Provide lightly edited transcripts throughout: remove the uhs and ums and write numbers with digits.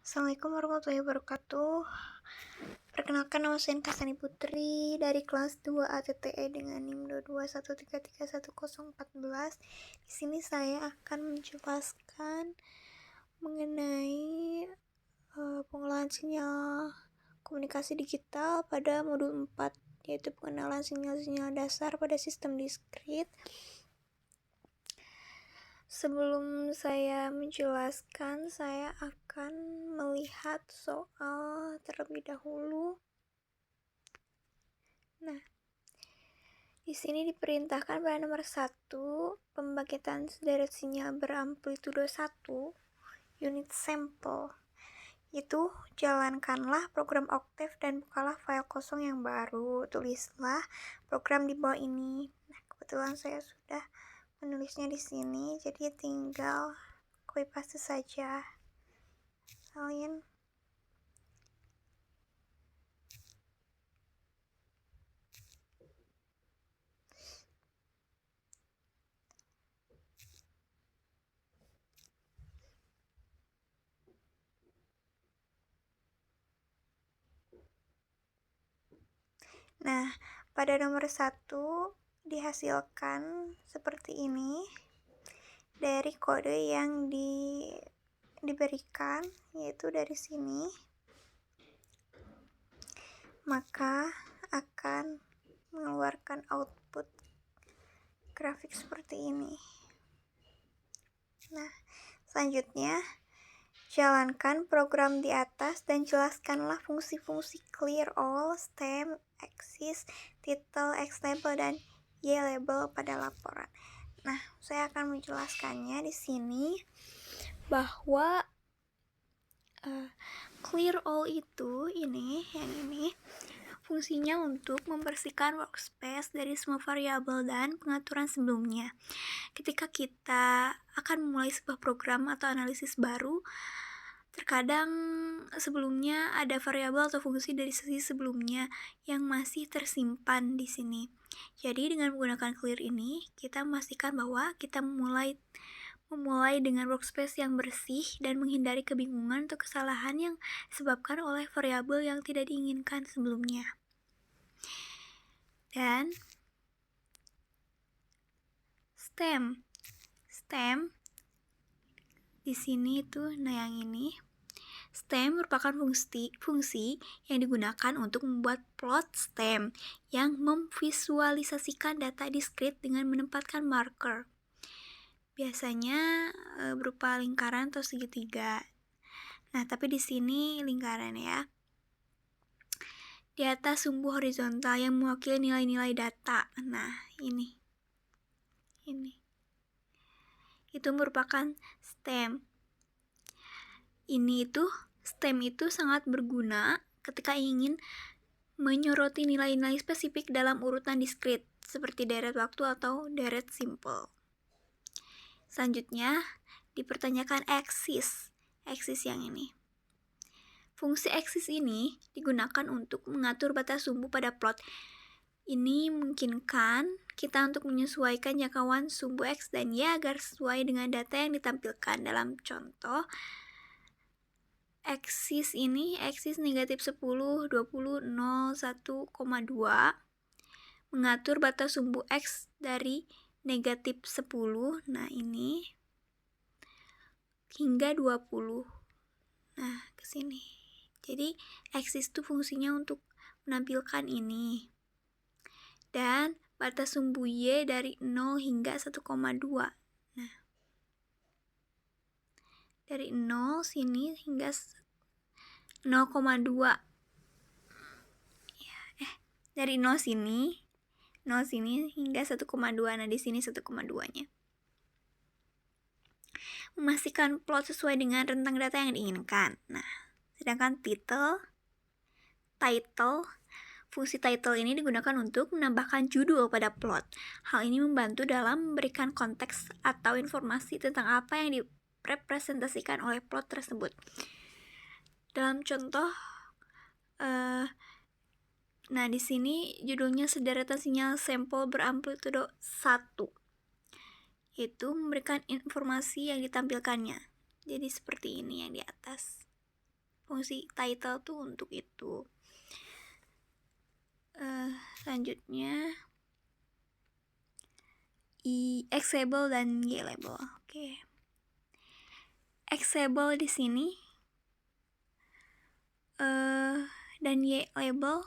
Assalamualaikum warahmatullahi wabarakatuh. Perkenalkan, nama saya Kasani Putri dari kelas 2 ATTE dengan NIM 221331014. Di sini saya akan menjelaskan mengenai pengolahan sinyal komunikasi digital pada modul 4, yaitu pengenalan sinyal-sinyal dasar pada sistem diskrit. Sebelum saya menjelaskan, saya akan melihat soal terlebih dahulu. Nah, di sini diperintahkan pada nomor 1, pembangkitan sederet sinyal beramplitudo 1, unit sampel. Itu jalankanlah program Octave dan bukalah file kosong yang baru. Tulislah program di bawah ini. Nah, kebetulan saya sudah menulisnya di sini, jadi tinggal copy paste saja. Salin. Nah, pada nomor 1 dihasilkan seperti ini dari kode yang diberikan, yaitu dari sini. Maka akan mengeluarkan output grafik seperti ini. Nah, selanjutnya jalankan program di atas dan jelaskanlah fungsi-fungsi clear all, stem, axis, title, x label, dan y label pada laporan. Nah, saya akan menjelaskannya di sini bahwa clear all itu yang ini fungsinya untuk membersihkan workspace dari semua variabel dan pengaturan sebelumnya. Ketika kita akan memulai sebuah program atau analisis baru, terkadang sebelumnya ada variabel atau fungsi dari sesi sebelumnya yang masih tersimpan di sini. Jadi dengan menggunakan clear ini, kita memastikan bahwa kita memulai dengan workspace yang bersih dan menghindari kebingungan atau kesalahan yang disebabkan oleh variabel yang tidak diinginkan sebelumnya. Dan stem di sini itu, nah yang ini. Stem merupakan fungsi yang digunakan untuk membuat plot stem yang memvisualisasikan data diskrit dengan menempatkan marker. Biasanya berupa lingkaran atau segitiga. Nah, tapi di sini lingkaran ya. Di atas sumbu horizontal yang mewakili nilai-nilai data. Nah, ini. Itu merupakan stem. Stem itu sangat berguna ketika ingin menyoroti nilai-nilai spesifik dalam urutan diskrit, seperti deret waktu atau deret simple. Selanjutnya, dipertanyakan axis yang ini. Fungsi axis ini digunakan untuk mengatur batas sumbu pada plot. Ini memungkinkan kita untuk menyesuaikan jangkauan sumbu X dan Y agar sesuai dengan data yang ditampilkan. Dalam contoh, axis ini, axis negatif 10, 20, 0, 1,2 mengatur batas sumbu X dari negatif 10, nah ini, hingga 20. Nah, ke sini. Jadi, axis itu fungsinya untuk menampilkan ini. Dan batas sumbu Y dari 0 hingga 1,2. Nah, dari 0 sini hingga 0,2. Dari 0 sini hingga 1,2. Nah, di sini 1,2-nya. Memastikan plot sesuai dengan rentang data yang diinginkan. Nah, sedangkan title, fungsi title ini digunakan untuk menambahkan judul pada plot. Hal ini membantu dalam memberikan konteks atau informasi tentang apa yang direpresentasikan oleh plot tersebut. Dalam contoh, nah di sini judulnya sederetan sinyal sampel beramplitudo 1. Itu memberikan informasi yang ditampilkannya. Jadi seperti ini yang di atas. fungsi title tuh untuk itu. Selanjutnya X label dan Y label. Oke. X label di sini dan Y label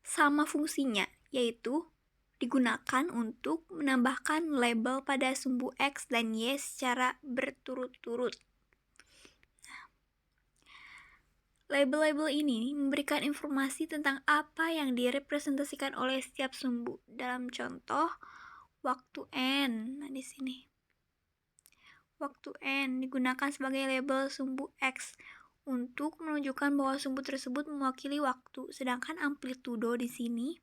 sama fungsinya, yaitu digunakan untuk menambahkan label pada sumbu X dan Y secara berturut-turut. Label-label ini memberikan informasi tentang apa yang direpresentasikan oleh setiap sumbu. Dalam contoh, waktu N. Nah, di sini. Waktu N digunakan sebagai label sumbu X untuk menunjukkan bahwa sumbu tersebut mewakili waktu, sedangkan amplitudo di sini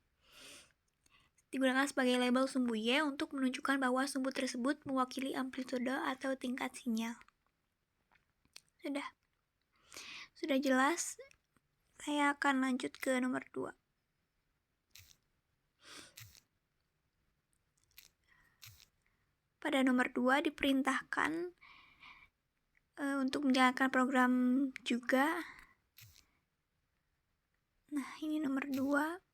digunakan sebagai label sumbu Y untuk menunjukkan bahwa sumbu tersebut mewakili amplitudo atau tingkat sinyal. Sudah jelas? Saya akan lanjut ke nomor 2. Pada nomor 2 diperintahkan untuk menjalankan program juga. Nah, ini nomor 2.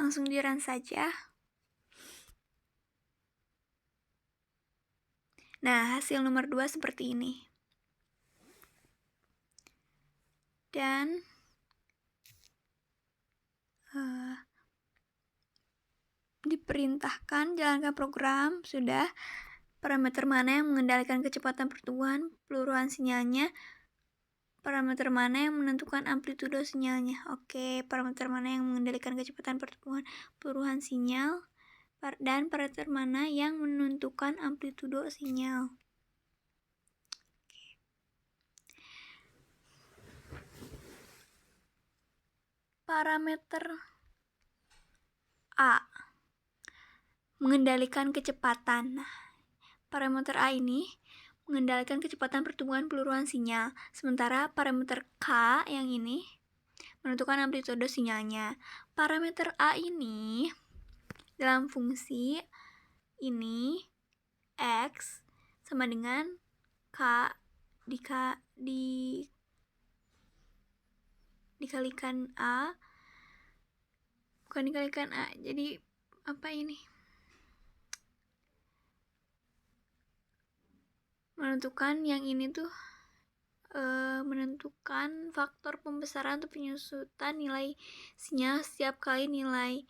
Langsung di-run saja. Nah, hasil nomor 2 seperti ini. Dan diperintahkan jalankan program, sudah. Parameter mana yang mengendalikan kecepatan pertumbuhan peluruhan sinyalnya, parameter mana yang menentukan amplitudo sinyalnya. Oke, parameter mana yang mengendalikan kecepatan pertumbuhan peluruhan sinyal, dan parameter mana yang menentukan amplitudo sinyal. Parameter A mengendalikan kecepatan. Nah, parameter A ini mengendalikan kecepatan pertumbuhan peluruhan sinyal, sementara parameter K yang ini menentukan amplitudo sinyalnya. Parameter A ini dalam fungsi ini X sama dengan K dikalikan A, bukan dikalikan A, jadi apa ini? Menentukan yang ini tuh menentukan faktor pembesaran atau penyusutan nilai sinyal setiap kali nilai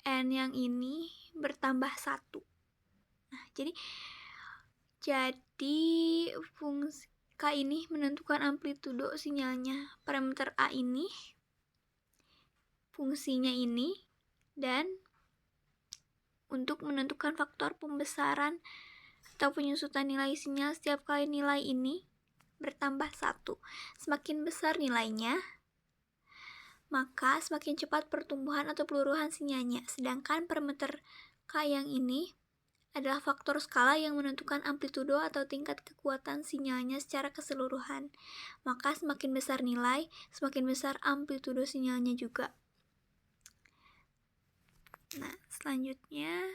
N yang ini bertambah 1. Nah, jadi fungsi K ini menentukan amplitudo sinyalnya. Parameter A ini fungsinya ini, dan untuk menentukan faktor pembesaran atau penyusutan nilai sinyal setiap kali nilai ini bertambah 1. Semakin besar nilainya, maka semakin cepat pertumbuhan atau peluruhan sinyalnya. Sedangkan parameter K yang ini adalah faktor skala yang menentukan amplitudo atau tingkat kekuatan sinyalnya secara keseluruhan. Maka semakin besar nilai, semakin besar amplitudo sinyalnya juga. Nah, selanjutnya,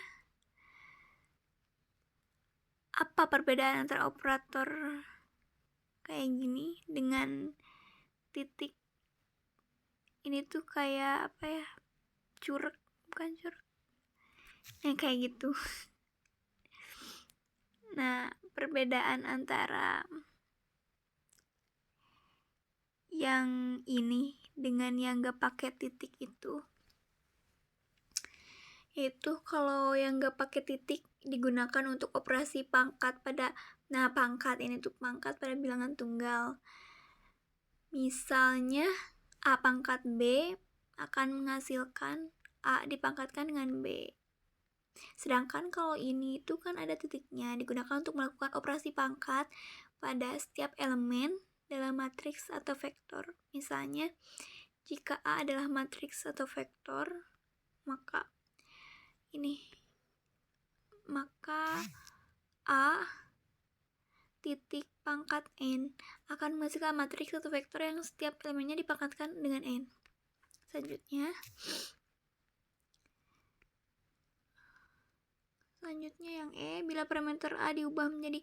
apa perbedaan antara operator kayak gini dengan titik ini tuh kayak apa ya? Bukan curug. Yang kayak gitu. Nah, perbedaan antara yang ini dengan yang gak pakai titik itu kalau yang gak pakai titik digunakan untuk operasi pangkat pada, nah pangkat ini tuh pangkat pada bilangan tunggal. Misalnya A pangkat B akan menghasilkan A dipangkatkan dengan B. Sedangkan kalau ini itu kan ada titiknya, digunakan untuk melakukan operasi pangkat pada setiap elemen dalam matriks atau vektor. Misalnya, jika A adalah matriks atau vektor, maka A titik pangkat n akan menghasilkan matriks atau vektor yang setiap elemennya dipangkatkan dengan n. Selanjutnya yang E, bila parameter A diubah menjadi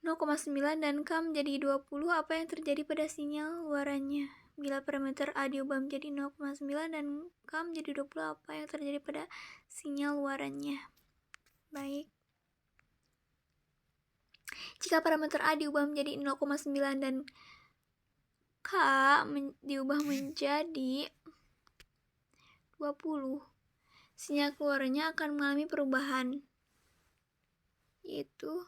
0,9 dan K menjadi 20, apa yang terjadi pada sinyal luarannya? Bila parameter A diubah menjadi 0,9 dan K menjadi 20, apa yang terjadi pada sinyal luarannya? Baik. Jika parameter A diubah menjadi 0,9 dan K diubah menjadi 20, sinyal keluarnya akan mengalami perubahan, yaitu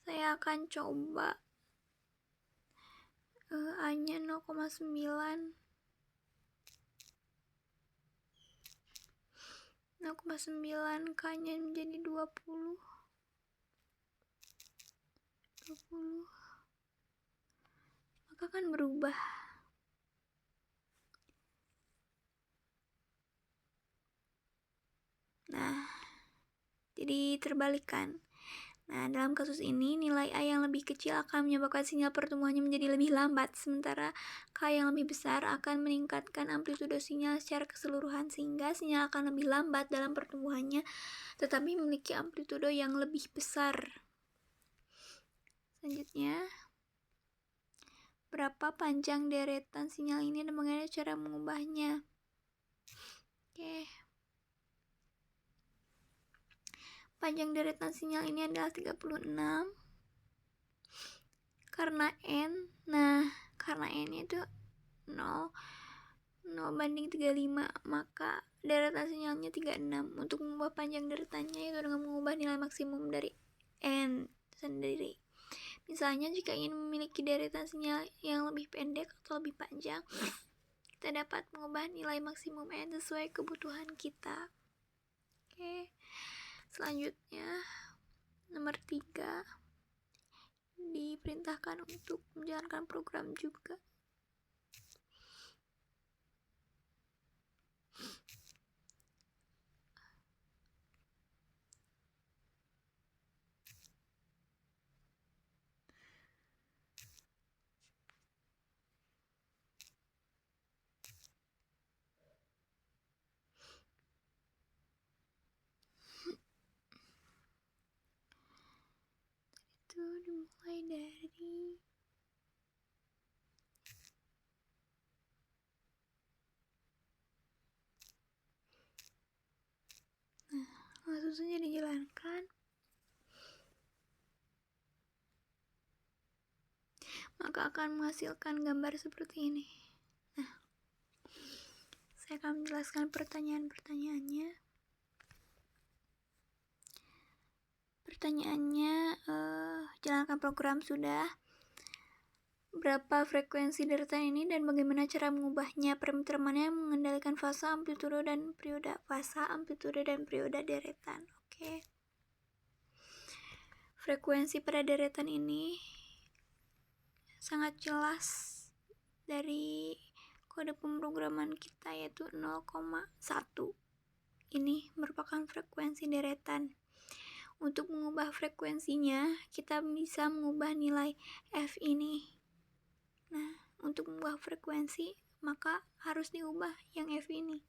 saya akan coba A-nya 0,9, K-nya menjadi 20, maka akan berubah. Nah, jadi terbalikan. Nah, dalam kasus ini, nilai A yang lebih kecil akan menyebabkan sinyal pertumbuhannya menjadi lebih lambat, sementara K yang lebih besar akan meningkatkan amplitudo sinyal secara keseluruhan, sehingga sinyal akan lebih lambat dalam pertumbuhannya, tetapi memiliki amplitudo yang lebih besar. Selanjutnya, berapa panjang deretan sinyal ini dan bagaimana cara mengubahnya? Oke. Panjang deretan sinyal ini adalah 36 karena N. Nah, karena N itu 0 banding 35, maka deretan sinyalnya 36. Untuk mengubah panjang deretannya itu dengan mengubah nilai maksimum dari N sendiri. Misalnya, jika ingin memiliki deretan sinyal yang lebih pendek atau lebih panjang, kita dapat mengubah nilai maksimum N sesuai kebutuhan kita. Oke. Selanjutnya, nomor 3, diperintahkan untuk menjalankan program juga. Itu dimulai dari langsung saja dijalankan. Maka akan menghasilkan gambar seperti ini. Nah, saya akan menjelaskan pertanyaannya. Jalankan program sudah. Berapa frekuensi deretan ini dan bagaimana cara mengubahnya? Parameter mana yang mengendalikan fasa, amplitudo, dan perioda? Fasa, amplitudo, dan perioda deretan. Oke. Frekuensi pada deretan ini sangat jelas dari kode pemrograman kita, yaitu 0,1. Ini merupakan frekuensi deretan. Untuk mengubah frekuensinya, kita bisa mengubah nilai F ini. Nah, untuk mengubah frekuensi, maka harus diubah yang F ini.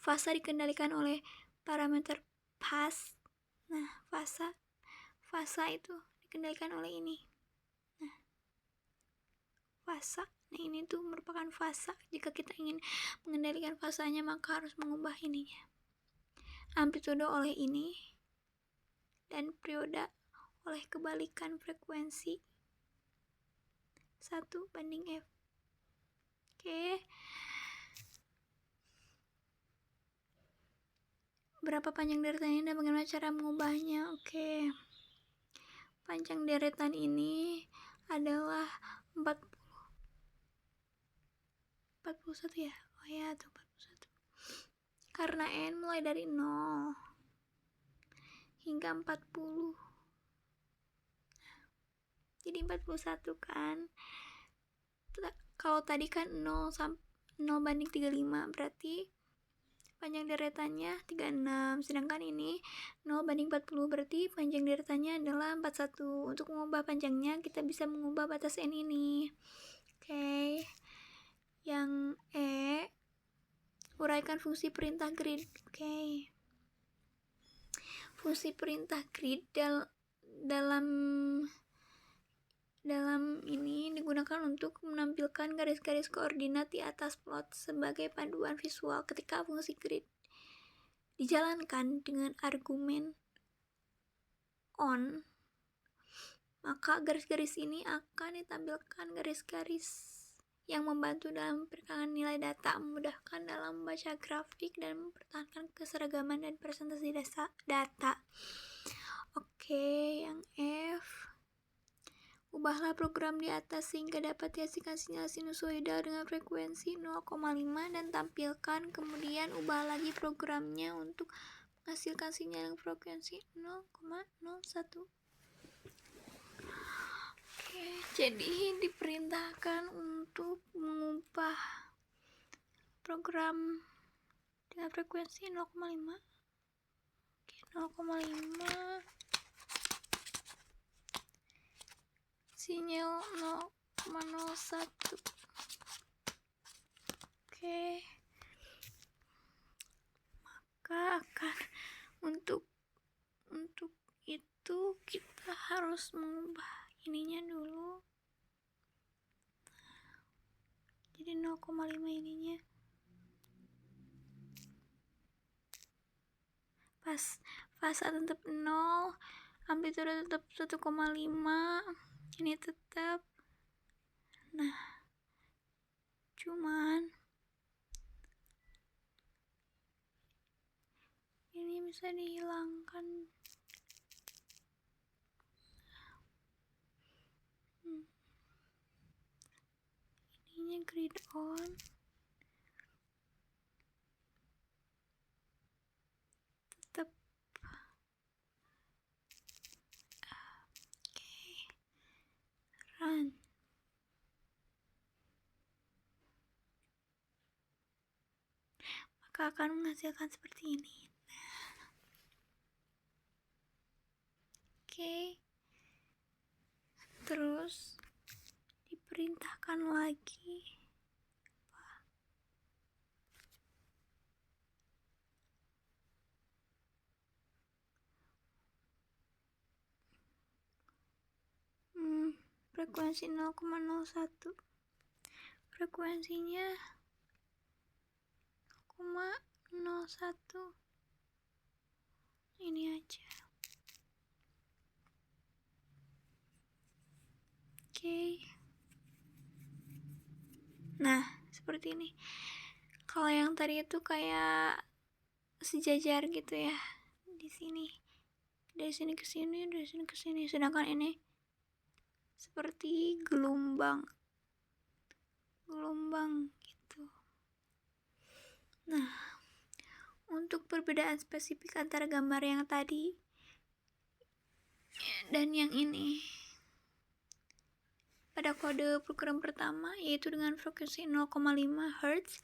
Fasa dikendalikan oleh parameter pas. Nah, fasa itu dikendalikan oleh ini. Nah, fasa. Nah, ini tuh merupakan fasa. Jika kita ingin mengendalikan fasanya, maka harus mengubah ininya. Amplitudo oleh ini, dan perioda oleh kebalikan frekuensi 1 banding F. Oke. Berapa panjang deretan ini dan bagaimana cara mengubahnya? Oke. Panjang deretan ini adalah 41 ya? Oh ya, itu 41. Karena N mulai dari 0 hingga 40. Jadi 41 kan. Kalau tadi kan 0 banding 35, berarti panjang deretannya 36, sedangkan ini 0:40, berarti panjang deretannya adalah 41. Untuk mengubah panjangnya, kita bisa mengubah batas N ini. Oke. Yang E, uraikan fungsi perintah grid. Oke. Fungsi perintah grid dalam ini digunakan untuk menampilkan garis-garis koordinat di atas plot sebagai panduan visual. Ketika fungsi grid dijalankan dengan argumen on, maka garis-garis ini akan ditampilkan garis-garis yang membantu dalam perkembangan nilai data, memudahkan dalam membaca grafik, dan mempertahankan keseragaman dan presentasi data. Oke, yang F, ubahlah program di atas sehingga dapat dihasilkan sinyal sinusoidal dengan frekuensi 0,5 dan tampilkan, kemudian ubah lagi programnya untuk menghasilkan sinyal yang frekuensi 0,01. Oke, jadi diperintahkan untuk mengubah program dengan frekuensi 0,5. Oke, 0,5 sinyal 0,01. Oke, maka akan untuk itu kita harus mengubah ininya dulu. Jadi 0,5 ininya fasa tetap 0, amplitude tetap 1,5, ini tetap. Nah, cuman ini bisa dihilangkan. Ininya grid on, tetap. Oke, run. Maka akan menghasilkan seperti ini. Oke, terus diperintahkan lagi frekuensi 0,01, frekuensinya 0,01 ini aja. Oke. Nah, seperti ini. Kalau yang tadi itu kayak sejajar gitu ya, di sini, dari sini ke sini, dari sini ke sini. Sedangkan ini seperti gelombang gitu. Nah, untuk perbedaan spesifik antara gambar yang tadi dan yang ini pada kode program pertama, yaitu dengan frekuensi 0,5 Hz,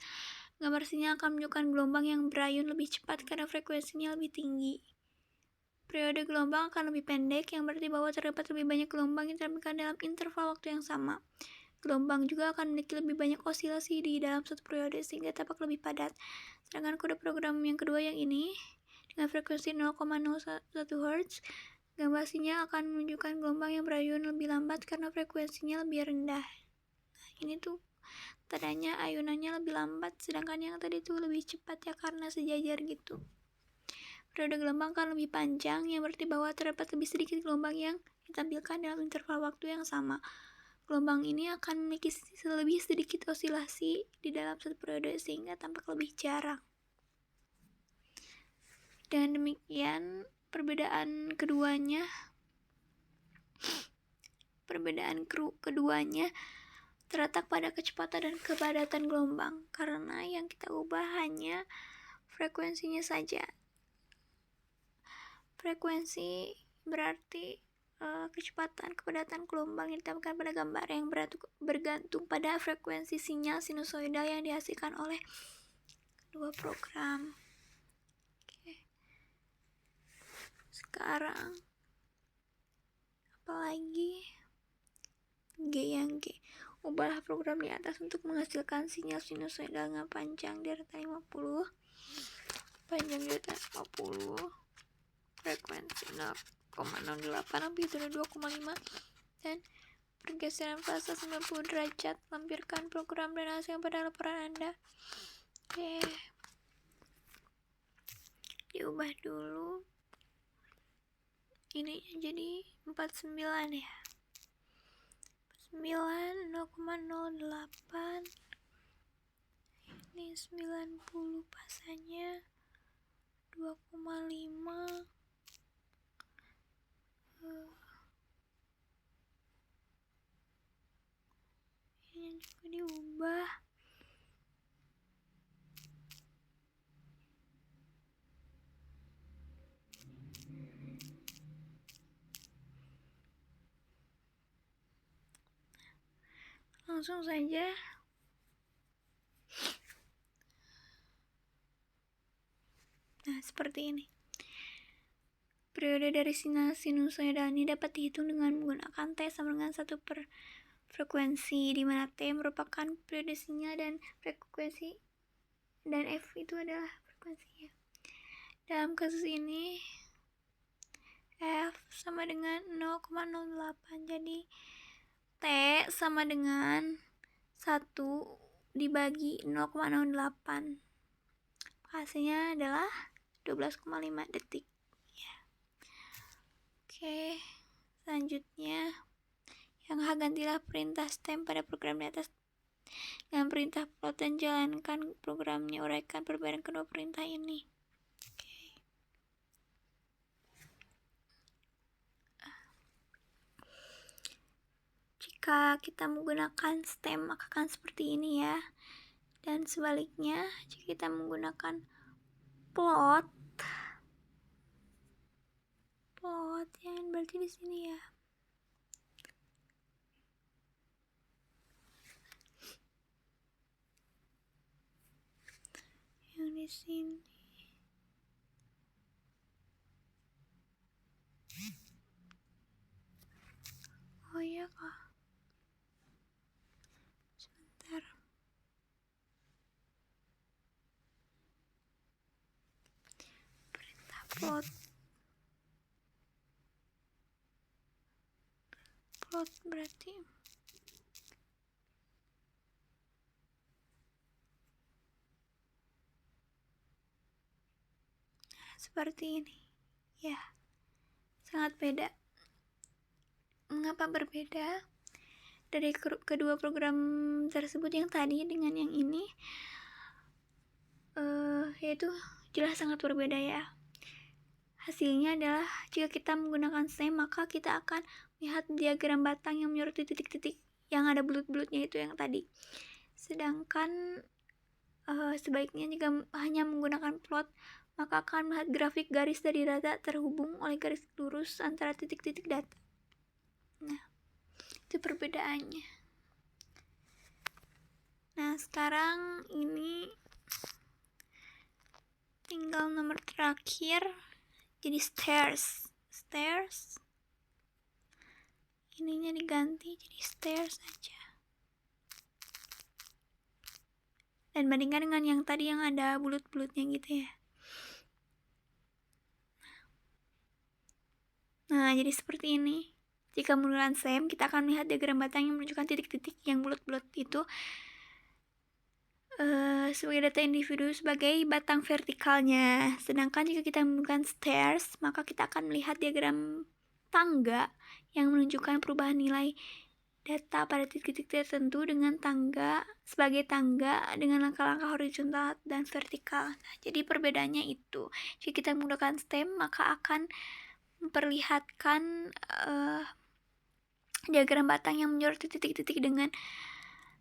gambar sinyal akan menunjukkan gelombang yang berayun lebih cepat karena frekuensinya lebih tinggi. Periode gelombang akan lebih pendek, yang berarti bahwa terdapat lebih banyak gelombang yang ditampilkan dalam interval waktu yang sama. Gelombang juga akan memiliki lebih banyak osilasi di dalam satu periode sehingga tampak lebih padat. Sedangkan kode program yang kedua yang ini, dengan frekuensi 0,01 Hz, gambar sinyal akan menunjukkan gelombang yang berayun lebih lambat karena frekuensinya lebih rendah. Nah, ini tuh tandanya ayunannya lebih lambat, sedangkan yang tadi tuh lebih cepat ya karena sejajar gitu. Periode gelombang akan lebih panjang, yang berarti bahwa terdapat lebih sedikit gelombang yang ditampilkan dalam interval waktu yang sama. Gelombang ini akan memiliki lebih sedikit osilasi di dalam satu periode sehingga tampak lebih jarang. Dan demikian perbedaan keduanya terletak pada kecepatan dan kepadatan gelombang, karena yang kita ubah hanya frekuensinya saja. Frekuensi berarti kecepatan kepadatan gelombang yang ditampilkan pada gambar yang bergantung pada frekuensi sinyal sinusoidal yang dihasilkan oleh kedua program. Sekarang apalagi G. Ubahlah program di atas untuk menghasilkan sinyal sinusoidal dengan panjang delta 50, panjang delta 50, frekuensi 0,08, amplitude 2,5, dan pergeseran fase 90 derajat. Lampirkan program dan hasil pada laporan Anda. Oke. Diubah dulu. Ini jadi 49 ya. 9 0,08. Ini 90 pasanya 2,5. Ini juga diubah. Langsung saja. Nah, seperti ini. Periode dari sinyal sinusoidal ini dapat dihitung dengan menggunakan T sama dengan 1 per frekuensi, di mana T merupakan periode sinyal dan frekuensi, dan F itu adalah frekuensinya. Dalam kasus ini, F sama dengan 0,08, jadi T sama dengan 1 dibagi 0,08. Hasilnya adalah 12,5 detik. Ya. Oke, selanjutnya yang H gantilah perintah stem pada program di atas dengan perintah plot dan jalankan programnya. Uraikan perbedaan kedua perintah ini. Jika kita menggunakan stem maka akan seperti ini ya. Dan sebaliknya, jika kita menggunakan plot yang berarti di sini ya. Yang di sini. Oh iya kah? Sebentar. Perintah plot berarti seperti ini ya, sangat beda. Mengapa berbeda dari kedua program tersebut yang tadi dengan yang ini? Yaitu jelas sangat berbeda ya. Hasilnya adalah jika kita menggunakan stem maka kita akan lihat diagram batang yang menyoroti titik-titik yang ada bulut-bulutnya itu yang tadi. Sedangkan sebaiknya jika hanya menggunakan plot maka akan melihat grafik garis dari data terhubung oleh garis lurus antara titik-titik data. Nah, itu perbedaannya. Nah, sekarang ini tinggal nomor terakhir jadi stairs. Ininya diganti jadi stairs aja. Dan bandingkan dengan yang tadi yang ada bulut-bulutnya gitu ya. Nah, jadi seperti ini. Jika menggunakan stem, kita akan melihat diagram batang yang menunjukkan titik-titik yang bulat-bulat itu sebagai data individu sebagai batang vertikalnya. Sedangkan jika kita menggunakan stairs, maka kita akan melihat diagram tangga yang menunjukkan perubahan nilai data pada titik-titik tertentu dengan tangga sebagai tangga dengan langkah-langkah horizontal dan vertikal. Nah, jadi perbedaannya itu. Jika kita menggunakan stem, maka akan memperlihatkan diagram batang yang menyoroti titik-titik dengan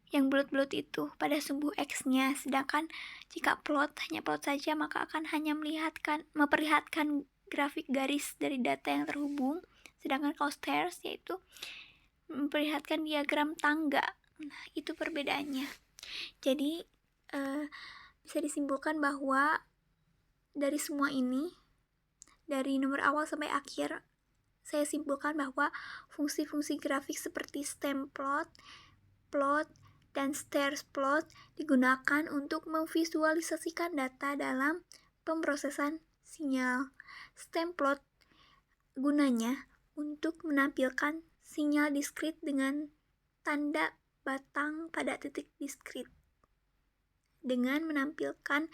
yang bulat-bulat itu pada sumbu X-nya. Sedangkan jika plot, hanya plot saja, maka akan hanya memperlihatkan grafik garis dari data yang terhubung. Sedangkan kalau stairs yaitu memperlihatkan diagram tangga. Nah, itu perbedaannya. Jadi bisa disimpulkan bahwa dari semua ini, dari nomor awal sampai akhir, saya simpulkan bahwa fungsi-fungsi grafik seperti stem plot, plot, dan stairs plot digunakan untuk memvisualisasikan data dalam pemrosesan sinyal. Stem plot gunanya untuk menampilkan sinyal diskrit dengan tanda batang pada titik diskrit dengan menampilkan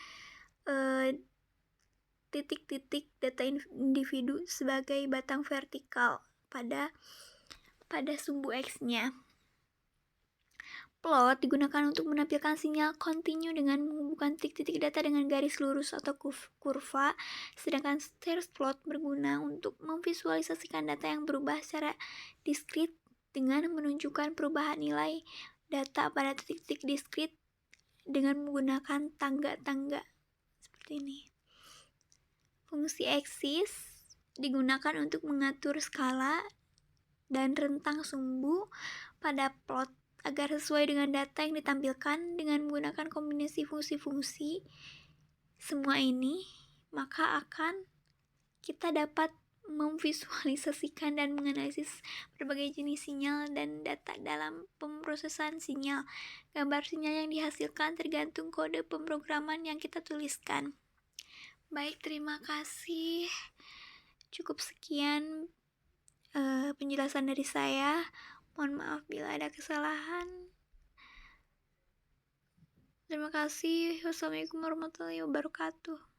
titik-titik data individu sebagai batang vertikal pada sumbu X-nya. Plot digunakan untuk menampilkan sinyal kontinu dengan menghubungkan titik-titik data dengan garis lurus atau kurva, sedangkan stairs plot berguna untuk memvisualisasikan data yang berubah secara diskrit dengan menunjukkan perubahan nilai data pada titik-titik diskrit dengan menggunakan tangga-tangga seperti ini. Fungsi axis digunakan untuk mengatur skala dan rentang sumbu pada plot agar sesuai dengan data yang ditampilkan. Dengan menggunakan kombinasi fungsi-fungsi semua ini, maka akan kita dapat memvisualisasikan dan menganalisis berbagai jenis sinyal dan data dalam pemrosesan sinyal. Gambar sinyal yang dihasilkan tergantung kode pemrograman yang kita tuliskan. Baik, terima kasih. Cukup sekian penjelasan dari saya. Mohon maaf bila ada kesalahan. Terima kasih. Wassalamualaikum warahmatullahi wabarakatuh.